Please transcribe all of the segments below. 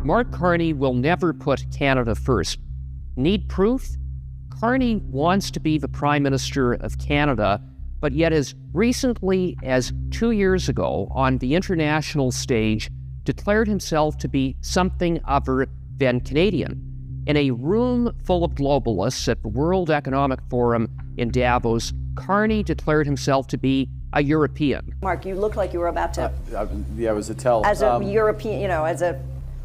Mark Carney will never put Canada first. Need proof? Carney wants to be the Prime Minister of Canada, but yet as recently as 2 years ago on the international stage, declared himself to be something other than Canadian. In a room full of globalists at the World Economic Forum in Davos, Carney declared himself to be a European. Mark, you looked like you were about to... yeah, it was a tell. As a European, you know, as a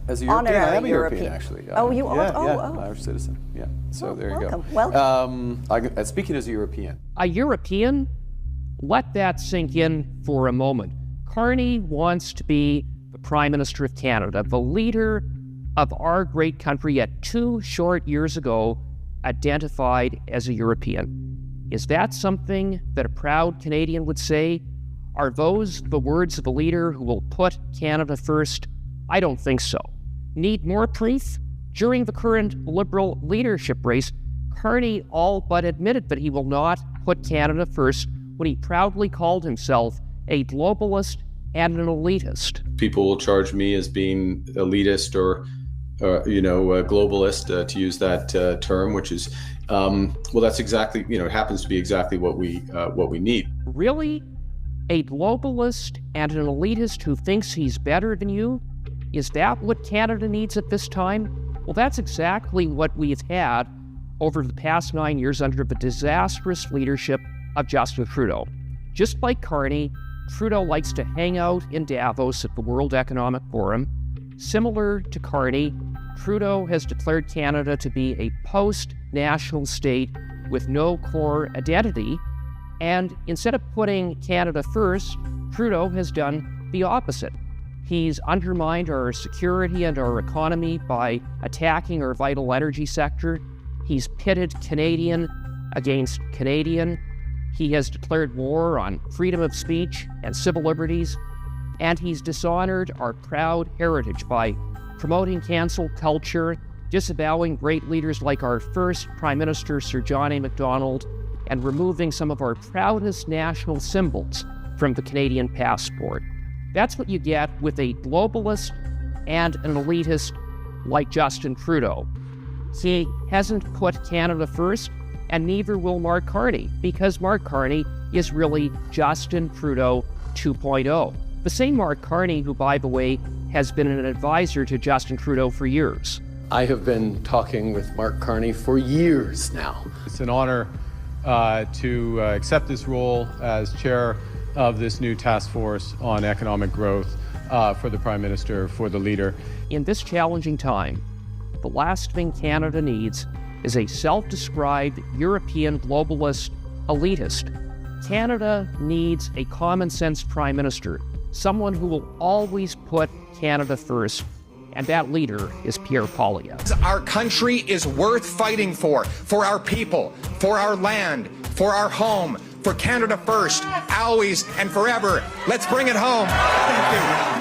European, I am a European, actually. Oh, you are? Yeah, Irish citizen. Yeah, so there you go. Welcome. Speaking as a European. A European? Let that sink in for a moment. Carney wants to be the Prime Minister of Canada, the leader of our great country, yet 2 short years ago identified as a European. Is that something that a proud Canadian would say? Are those the words of a leader who will put Canada first? I don't think so. Need more proof? During the current Liberal leadership race, Carney all but admitted that he will not put Canada first when he proudly called himself a globalist and an elitist. People will charge me as being elitist or a globalist, to use that term, which is, well, that's exactly, it happens to be exactly what we need. Really? A globalist and an elitist who thinks he's better than you? Is that what Canada needs at this time? Well, that's exactly what we've had over the past 9 years under the disastrous leadership of Justin Trudeau. Just like Carney, Trudeau likes to hang out in Davos at the World Economic Forum. Similar to Carney, Trudeau has declared Canada to be a post-national state with no core identity, and instead of putting Canada first, Trudeau has done the opposite. He's undermined our security and our economy by attacking our vital energy sector. He's pitted Canadian against Canadian. He has declared war on freedom of speech and civil liberties, and he's dishonored our proud heritage by promoting cancel culture, disavowing great leaders like our first Prime Minister, Sir John A. Macdonald, and removing some of our proudest national symbols from the Canadian passport. That's what you get with a globalist and an elitist like Justin Trudeau. He hasn't put Canada first, and neither will Mark Carney, because Mark Carney is really Justin Trudeau 2.0. The same Mark Carney who, by the way, has been an advisor to Justin Trudeau for years. I have been talking with Mark Carney for years now. It's an honor to accept this role as chair of this new task force on economic growth for the Prime Minister, for the leader. In this challenging time, the last thing Canada needs is a self-described European globalist elitist. Canada needs a common-sense Prime Minister, someone who will always put Canada first, and that leader is Pierre Poilievre. Our country is worth fighting for our people, for our land, for our home, for Canada first, always and forever. Let's bring it home. Thank you.